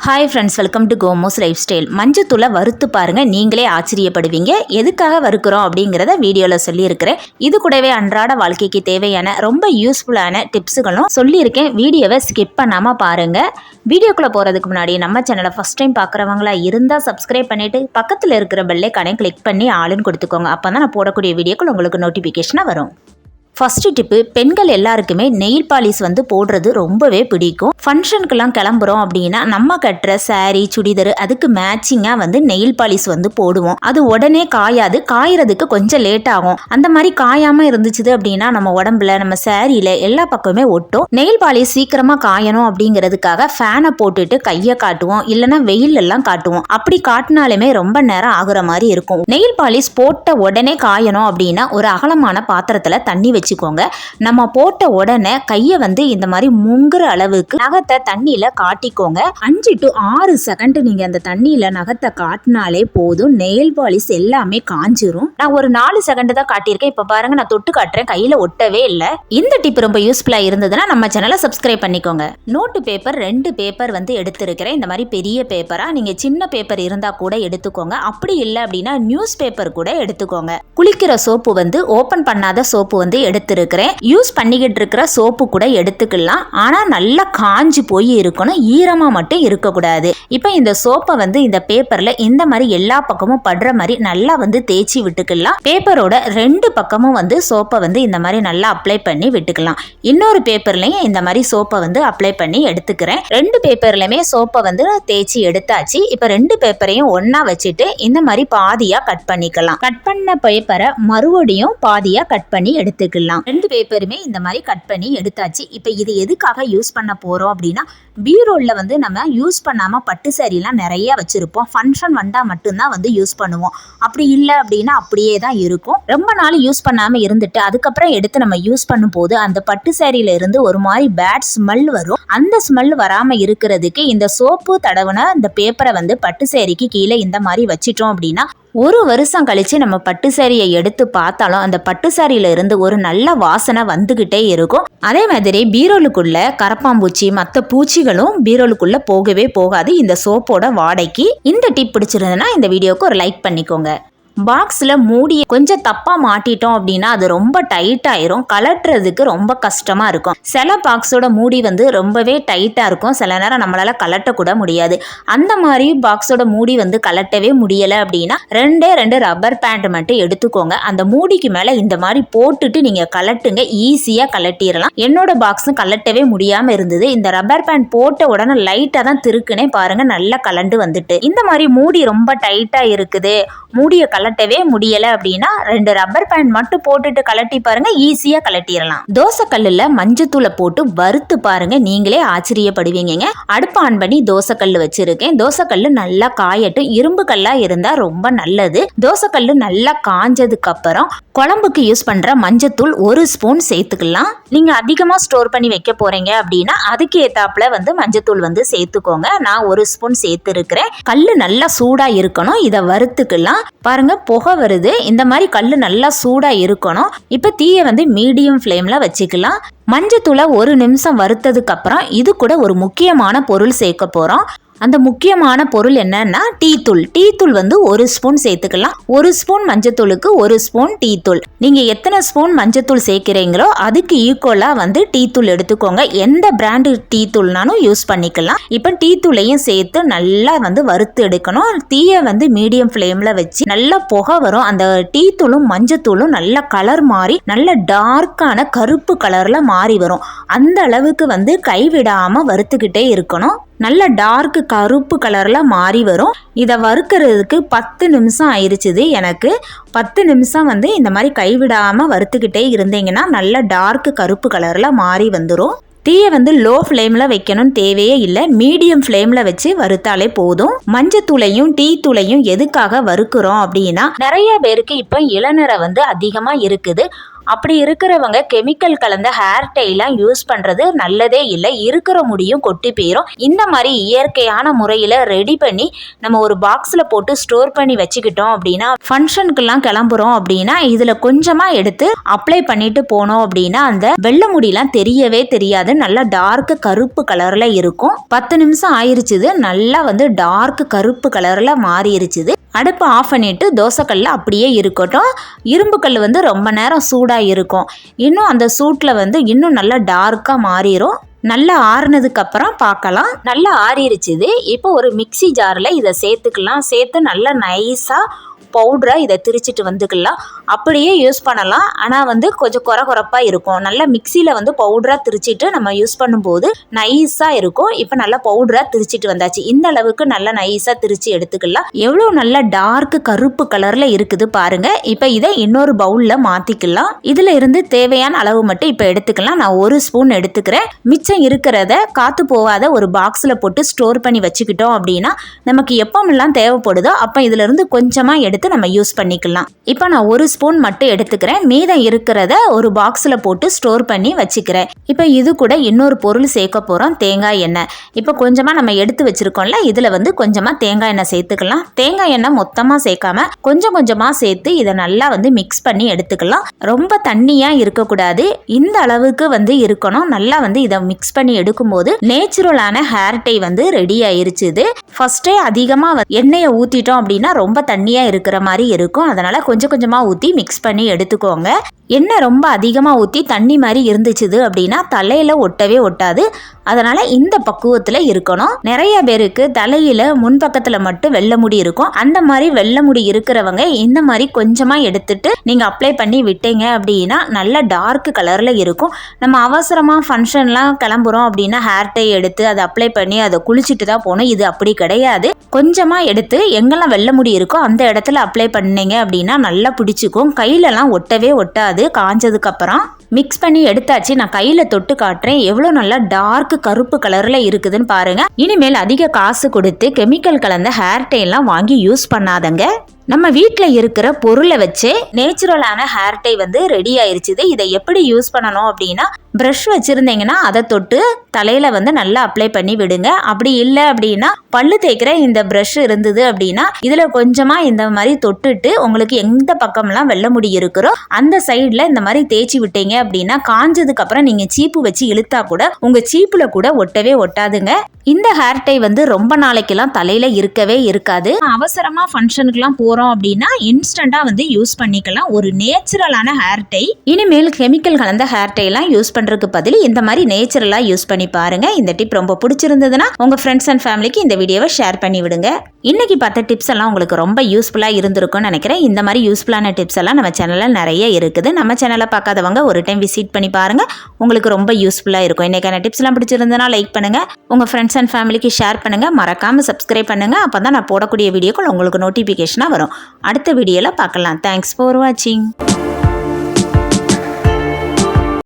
Hi friends, welcome to Komo's life style. மஞ்சத்தூளை வறுத்து பாருங்கள், நீங்களே ஆச்சரியப்படுவீங்க. எதுக்காக வறுக்கிறோம் அப்படிங்கிறத வீடியோவில் சொல்லியிருக்கிறேன். இது கூடவே அன்றாட வாழ்க்கைக்கு தேவையான ரொம்ப யூஸ்ஃபுல்லான டிப்ஸுகளும் சொல்லியிருக்கேன். வீடியோவை ஸ்கிப் பண்ணாமல் பாருங்கள். வீடியோக்குள்ளே போகிறதுக்கு முன்னாடி நம்ம சேனலை ஃபஸ்ட் டைம் பார்க்குறவங்களா இருந்தால் சப்ஸ்கிரைப் பண்ணிவிட்டு பக்கத்தில் இருக்கிற பெல்லைக்கானே கிளிக் பண்ணி ஆளுன்னு கொடுத்துக்கோங்க. அப்போ தான் நான் போடக்கூடிய வீடியோக்கள் உங்களுக்கு நோட்டிஃபிகேஷனாக வரும். ஃபஸ்ட்டு டிப்பு, பெண்கள் எல்லாருக்குமே நெயில் பாலிஷ் போடுறது ரொம்பவே பிடிக்கும். ஃபங்க்ஷனுக்கெல்லாம் கிளம்புறோம் அப்படின்னா நம்ம கட்டுற சாரீ சுடிதார் அதுக்கு மேட்சிங்காக நெயில் பாலிஷ் போடுவோம். அது உடனே காயாது, காயறதுக்கு கொஞ்சம் லேட் ஆகும். அந்த மாதிரி காயாமல் இருந்துச்சு அப்படின்னா நம்ம உடம்புல நம்ம சாரியில் எல்லா பக்கமே ஒட்டும். நெயில் பாலிஷ் சீக்கிரமாக காயணும் அப்படிங்கிறதுக்காக ஃபேனை போட்டுட்டு கையை காட்டுவோம், இல்லைன்னா வெயில் எல்லாம் காட்டுவோம். அப்படி காட்டினாலுமே ரொம்ப நேரம் ஆகுற மாதிரி இருக்கும். நெயில் பாலிஷ் போட்ட உடனே காயணும் அப்படின்னா ஒரு அகலமான பாத்திரத்தில் தண்ணி வச்சுக்கோங்க. நம்ம போட்ட உடனே கையை இந்த மாதிரி முங்குற அளவுக்கு நகத்தை தண்ணியில காட்டிக்கோங்க. 5 to 6 செகண்ட் நீங்க அந்த தண்ணியில நகத்தை காட்டினாலே போதும். நெயில் பாலிஷ் எல்லாமே காஞ்சிரும். நான் ஒரு 4 செகண்ட் தான் காட்டியிருக்கேன். இப்ப பாருங்க, நான் தொட்டு காட்டுறேன், கையில ஒட்டவே இல்லை. இந்த டிப் ரொம்ப யூஸ்ஃபுல்லா இருந்ததுன்னா நம்ம சேனலை சப்ஸ்கிரைப் பண்ணிக்கோங்க. நோட்டு பேப்பர் 2 பேப்பர் எடுத்திருக்கிறேன். இந்த மாதிரி பெரிய பேப்பரா, நீங்க சின்ன பேப்பர் இருந்தா கூட எடுத்துக்கோங்க. அப்படி இல்லை அப்படின்னா நியூஸ் பேப்பர் கூட எடுத்துக்கோங்க. குளிக்கிற சோப்பு ஓபன் பண்ணாத சோப்பு எடுத்திருக்கிறேன். யூஸ் பண்ணிக்கிட்டு இருக்கிற சோப்பு கூட எடுத்துக்கலாம். ஆனா நல்லா காஞ்சி போய் இருக்கணும், ஈரமா மட்டும் இருக்கக்கூடாது. இப்போ இந்த சோப்பை இந்த பேப்பர்ல இந்த மாதிரி எல்லா பக்கமும் படுற மாதிரி நல்லா தேய்ச்சி விட்டுக்கலாம். பேப்பரோட 2 பக்கமும் சோப்பை இந்த மாதிரி நல்லா அப்ளை பண்ணி விட்டுக்கலாம். இன்னொரு பேப்பர்லயும் இந்த மாதிரி சோப்பை அப்ளை பண்ணி எடுத்துக்கிறேன். 2 பேப்பர்லயுமே சோப்பை தேய்ச்சி எடுத்தாச்சு. இப்போ 2 பேப்பரையும் ஒன்னா வச்சுட்டு இந்த மாதிரி பாதியா கட் பண்ணிக்கலாம். கட் பண்ண பேப்பரை மறுபடியும் பாதியா கட் பண்ணி எடுத்துக்கலாம். 2 பேப்பருமே இந்த மாதிரி கட் பண்ணி எடுத்தாச்சு. இப்போ இது எதுக்காக யூஸ் பண்ண போறோம் அப்படின்னா, பீரோல்ல நம்ம யூஸ் பண்ணாம பட்டு சாரிலாம் நிறைய வச்சிருப்போம். ஃபங்க்ஷன் வந்தா மட்டும்தான் யூஸ் பண்ணுவோம். அப்படி இல்லை அப்படின்னா அப்படியே தான் இருக்கும். ரொம்ப நாள் யூஸ் பண்ணாம இருந்துட்டு அதுக்கப்புறம் எடுத்து நம்ம யூஸ் பண்ணும் போது அந்த பட்டு சாரியில இருந்து ஒரு மாதிரி பேட் ஸ்மெல் வரும். அந்த ஸ்மெல் வராம இருக்கிறதுக்கு இந்த சோப்பு தடவுன இந்த பேப்பரை பட்டு சாரிக்கு கீழே இந்த மாதிரி வச்சிட்டோம் அப்படின்னா 1 வருஷம் கழிச்சு நம்ம பட்டு சாரியை எடுத்து பார்த்தாலும் அந்த பட்டு சாரியில இருந்து ஒரு நல்ல வாசனை வந்துகிட்டே இருக்கும். அதே மாதிரி பீரோலுக்குள்ள கரப்பாம்பூச்சி மற்ற பூச்சிகளும் பீரோலுக்குள்ள போகவே போகாது இந்த சோப்போட வாடைக்கு. இந்த டிப் பிடிச்சிருந்ததுன்னா இந்த வீடியோக்கு ஒரு லைக் பண்ணிக்கோங்க. பாக்ஸில் மூடி கொஞ்சம் தப்பாக மாட்டிட்டோம் அப்படின்னா அது ரொம்ப டைட் ஆயிரும். கலட்டுறதுக்கு ரொம்ப கஷ்டமாக இருக்கும். சில பாக்ஸோட மூடி ரொம்பவே டைட்டாக இருக்கும். சில நேரம் நம்மளால் கலட்டக்கூட முடியாது. அந்த மாதிரி பாக்ஸோட மூடி கலட்டவே முடியலை அப்படின்னா 2 ரப்பர் பேண்ட் மட்டும் எடுத்துக்கோங்க. அந்த மூடிக்கு மேலே இந்த மாதிரி போட்டுட்டு நீங்கள் கலட்டுங்க, ஈஸியாக கலட்டிடலாம். என்னோட பாக்ஸும் கலட்டவே முடியாமல் இருந்தது. இந்த ரப்பர் பேண்ட் போட்ட உடனே லைட்டாக தான் திருக்குனே பாருங்கள், நல்லா கலண்டு வந்துட்டு. இந்த மாதிரி மூடி ரொம்ப டைட்டாக இருக்குது, மூடியை கலட்டவே முடியல அப்படின்னா 2 ரப்பர் பேண்ட் மட்டும் போட்டுட்டு கலட்டி பாருங்க, ஈஸியா கலட்டிடலாம். தோசைக்கல்லுல மஞ்சத்தூளை போட்டு வறுத்து பாருங்க, நீங்களே ஆச்சரியப்படுவீங்க. அடுப்பு ஆன் பண்ணி தோசைக்கல்லு வச்சிருக்கேன். தோசைக்கல்லு நல்லா காயட்டும். இரும்பு கல்லா இருந்தா ரொம்ப நல்லது. தோசைக்கல்லு நல்லா காஞ்சதுக்கு அப்புறம் குழம்புக்கு யூஸ் பண்ற மஞ்சத்தூள் 1 ஸ்பூன் சேர்த்துக்கலாம். நீங்க அதிகமா ஸ்டோர் பண்ணி வைக்க போறீங்க அப்படின்னா அதுக்கு ஏத்தாப்புல மஞ்சத்தூள் சேர்த்துக்கோங்க. நான் 1 ஸ்பூன் சேர்த்து இருக்கிறேன். கல்லு நல்லா சூடா இருக்கணும். இதை வறுத்துக்கலாம். பாருங்க, புகை வருது. இந்த மாதிரி கல்லு நல்லா சூடா இருக்கணும். இப்ப தீயை மீடியம் ஃப்ளேம்ல வச்சுக்கலாம். மஞ்சத்தூளை 1 நிமிஷம் வறுத்ததுக்கு அப்புறம் இது கூட ஒரு முக்கியமான பொருள் சேர்க்க போறோம். அந்த முக்கியமான பொருள் என்னன்னா டீத்தூள். டீத்தூள் 1 ஸ்பூன் சேர்த்துக்கலாம். 1 ஸ்பூன் மஞ்சத்தூளுக்கு 1 ஸ்பூன் டீத்தூள். நீங்க எத்தனை ஸ்பூன் மஞ்சத்தூள் சேர்க்கிறீங்களோ அதுக்கு ஈக்குவலா டீத்தூள் எடுத்துக்கோங்க. எந்த பிராண்டு டீத்தூள்னாலும் யூஸ் பண்ணிக்கலாம். இப்போ டீத்தூளையும் சேர்த்து நல்லா வறுத்து எடுக்கணும். தீயை மீடியம் ஃப்ளேம்ல வச்சு நல்லா புகை வரும். அந்த டீத்தூளும் மஞ்சத்தூளும் நல்ல கலர் மாறி நல்ல டார்க்கான கருப்பு கலர்ல மாறி வரும். அந்த அளவுக்கு கைவிடாம வறுத்துக்கிட்டே இருக்கணும். நல்ல டார்க் கருப்பு கலர்ல மாறி வரும். இதை வறுக்கிறதுக்கு 10 நிமிஷம் ஆயிடுச்சுது எனக்கு. 10 நிமிஷம் இந்த மாதிரி கைவிடாம வறுத்துக்கிட்டே இருந்தீங்கன்னா நல்ல டார்க் கருப்பு கலர்ல மாறி வந்துடும். தீயை லோ ஃப்ளேமில் வைக்கணும்னு தேவையே இல்லை, மீடியம் ஃப்ளேமில் வச்சு வறுத்தாலே போதும். மஞ்சத்தூளையும் டீ தூளையும் எதுக்காக வறுக்கிறோம் அப்படின்னா, நிறைய பேருக்கு இப்போ இளநரை அதிகமாக இருக்குது. அப்படி இருக்கிறவங்க கெமிக்கல் கலந்த ஹேர் டைலாம் யூஸ் பண்ணுறது நல்லதே இல்லை. இருக்கிற முடியும் கொட்டி போயிடும். இந்த மாதிரி இயற்கையான முறையில் ரெடி பண்ணி நம்ம ஒரு பாக்ஸில் போட்டு ஸ்டோர் பண்ணி வச்சுக்கிட்டோம் அப்படின்னா ஃபங்க்ஷனுக்கெல்லாம் கிளம்புறோம் அப்படின்னா இதில் கொஞ்சமாக எடுத்து அப்ளை பண்ணிட்டு போனோம் அப்படின்னா அந்த வெள்ளை முடியெல்லாம் தெரியவே தெரியாது. நல்லா டார்க் கருப்பு கலரில் இருக்கும். 10 நிமிஷம் ஆயிருச்சுது, நல்லா வந்து டார்க் கருப்பு கலரில் மாறிடுச்சுது. அடுப்பு ஆஃப் பண்ணிவிட்டு தோசைக்கல்ல அப்படியே இருக்கட்டும். இரும்பு கல் வந்து ரொம்ப நேரம் சூடாக இருக்கும். இன்னும் அந்த சூட்டில் வந்து இன்னும் நல்லா டார்க்காக மாறிடும். நல்லா ஆறுனதுக்கப்புறம் பார்க்கலாம். நல்லா ஆறிடுச்சுது. இப்போ ஒரு மிக்சி ஜாரில் இதை சேர்த்துக்கலாம். சேர்த்து நல்லா நைஸாக பவுடராக இதை திரிச்சிட்டு வந்துக்கலாம். அப்படியே யூஸ் பண்ணலாம். ஆனால் வந்து கொஞ்சம் குறப்பாக இருக்கும். நல்லா மிக்சியில் வந்து பவுடராக திரிச்சிட்டு நம்ம யூஸ் பண்ணும்போது நைஸாக இருக்கும். இப்போ நல்லா பவுடராக திரிச்சிட்டு வந்தாச்சு. இந்த அளவுக்கு நல்லா நைஸாக திரிச்சு எடுத்துக்கலாம். எவ்வளோ நல்லா டார்க் கருப்பு கலரில் இருக்குது பாருங்கள். இப்போ இதை இன்னொரு பவுலில் மாற்றிக்கலாம். இதில் இருந்து தேவையான அளவு மட்டும் இப்போ எடுத்துக்கலாம். நான் 1 ஸ்பூன் எடுத்துக்கிறேன். மிச்சம் இருக்கிறத காற்று போகாத ஒரு பாக்ஸில் போட்டு ஸ்டோர் பண்ணி வச்சுக்கிட்டோம் அப்படின்னா நமக்கு எப்போமெல்லாம் தேவைப்படுதோ அப்போ இதிலிருந்து கொஞ்சமாக எடுத்து நம்ம யூஸ் பண்ணிக்கலாம். இப்போ நான் 1 ஸ்பூன் மட்டும் எடுத்துக்கிறேன். மீதம் இருக்கிறத ஒரு பாக்ஸில் போட்டு ஸ்டோர் பண்ணி வச்சுக்கிறேன். இப்போ இது கூட இன்னொரு பொருள் சேர்க்க போகிறோம், தேங்காய் எண்ணெய். இப்போ கொஞ்சமாக நம்ம எடுத்து வச்சுருக்கோம்ல, இதில் வந்து கொஞ்சமாக தேங்காய் எண்ணெய் சேர்த்துக்கலாம். தேங்காய் எண்ணெய் மொத்தமாக சேர்க்காம கொஞ்சம் கொஞ்சமாக சேர்த்து இதை நல்லா வந்து மிக்ஸ் பண்ணி எடுத்துக்கலாம். ரொம்ப தண்ணியாக இருக்கக்கூடாது, இந்த அளவுக்கு வந்து இருக்கணும். நல்லா வந்து இதை மிக்ஸ் பண்ணி எடுக்கும்போது நேச்சுரலான ஹேர் டை வந்து ரெடி ஆயிருச்சுது. ஃபர்ஸ்டே அதிகமாக எண்ணெயை ஊற்றிட்டோம் அப்படின்னா ரொம்ப தண்ணியாக இருக்கிற மாதிரி இருக்கும். அதனால கொஞ்சம் கொஞ்சமாக ஊற்றி மிக்ஸ் பண்ணி எடுத்துக்கோங்க. எண்ணெய் ரொம்ப அதிகமாக ஊற்றி தண்ணி மாதிரி இருந்துச்சுது அப்படின்னா தலையில் ஒட்டவே ஒட்டாது. அதனால் இந்த பக்குவத்தில் இருக்கணும். நிறைய பேருக்கு தலையில் முன்பக்கத்தில் மட்டும் வெள்ளை முடி இருக்கும். அந்த மாதிரி வெள்ளை முடி இருக்கிறவங்க இந்த மாதிரி கொஞ்சமாக எடுத்துட்டு நீங்கள் அப்ளை பண்ணி விட்டீங்க அப்படின்னா நல்ல டார்க் கலரில் இருக்கும். நம்ம அவசரமாக ஃபங்க்ஷன்லாம் கிளம்புறோம் அப்படின்னா ஹேர் டை எடுத்து அதை அப்ளை பண்ணி அதை குளிச்சுட்டு தான் போகணும். இது அப்படி கிடையாது. கொஞ்சமாக எடுத்து எங்கெல்லாம் வெள்ளை முடி இருக்கோ அந்த இடத்துல அப்ளை பண்ணீங்க அப்படின்னா நல்லா பிடிச்சிக்கும். கையிலலாம் ஒட்டவே ஒட்டாது. காஞ்சதுக்கு அப்புறம் மிக்ஸ் பண்ணி எடுத்தாச்சு. நான் கையில் தொட்டு காட்டுறேன் எவ்வளோ நல்லா டார்க் கருப்பு கலரில் இருக்குதுன்னு பாருங்கள். இனிமேல் அதிக காசு கொடுத்து கெமிக்கல் கலந்த ஹேர் டைலாம் வாங்கி யூஸ் பண்ணாதங்க. நம்ம வீட்டில் இருக்கிற பொருளை வச்சு நேச்சுரலான ஹேர் டை வந்து ரெடி ஆயிருச்சுது. இதை எப்படி யூஸ் பண்ணணும் அப்படின்னா ப்ரஷ் வச்சுருந்தீங்கன்னா அதை தொட்டு தலையில் வந்து நல்லா அப்ளை பண்ணி விடுங்க. அப்படி இல்லை அப்படின்னா பல்லு தேய்க்கிற இந்த ப்ரஷ் இருந்தது அப்படின்னா இதில் கொஞ்சமாக இந்த மாதிரி தொட்டுட்டு உங்களுக்கு எந்த பக்கம்லாம் வெள்ளை முடி இருக்கிறோ அந்த சைடில் இந்த மாதிரி தேய்ச்சி விட்டீங்க அப்படின்னா காஞ்சதுக்கப்புறம் நீங்கள் சீப்பு வச்சு இழுத்தா கூட உங்கள் சீப்பில் கூட ஒட்டவே ஒட்டாதுங்க. இந்த ஹேர் டை வந்து ரொம்ப நாளைக்கெல்லாம் தலையில் இருக்கவே இருக்காது. அவசரமாக ஃபங்க்ஷனுக்குலாம் போகிறோம் அப்படின்னா இன்ஸ்டண்ட்டாக வந்து யூஸ் பண்ணிக்கலாம். ஒரு நேச்சுரலான ஹேர் டை. இனிமேல் கெமிக்கல் கலந்த ஹேர் டைலாம் யூஸ் பண்ணுறதுக்கு பதில் இந்த மாதிரி நேச்சுரலாக யூஸ் பண்ணி பாருங்க. இந்த டிப் ரொம்ப பிடிச்சிருந்ததுன்னா உங்கள் ஃப்ரெண்ட்ஸ் அண்ட் ஃபேமிலிக்கு இந்த வீடியோவை ஷேர் பண்ணி விடுங்க. இன்னைக்கு பார்த்த டிப்ஸ் எல்லாம் உங்களுக்கு ரொம்ப யூஸ்ஃபுல்லாக இருந்திருக்கும்னு நினைக்கிறேன். இந்த மாதிரி யூஸ்ஃபுல்லான டிப்ஸ் எல்லாம் நம்ம சேனலில் நிறைய இருக்குது. நம்ம சேனலை பார்க்காதவங்க ஒரு டைம் விசிட் பண்ணி பாருங்கள். உங்களுக்கு ரொம்ப யூஸ்ஃபுல்லாக இருக்கும். இன்றைக்கான டிப்ஸ்லாம் பிடிச்சிருந்ததுன்னா லைக் பண்ணுங்கள். உங்கள் ஃப்ரெண்ட்ஸ் அண்ட் ஃபேமிலிக்கு ஷேர் பண்ணுங்கள். மறக்காமல் சப்ஸ்கிரைப் பண்ணுங்கள். அப்போ தான் நான் போடக்கூடிய வீடியோக்கள் உங்களுக்கு நோட்டிஃபிகேஷனாக வரும். அடுத்த வீடியோவில் பார்க்கலாம். தேங்க்ஸ் ஃபார் வாட்சிங்.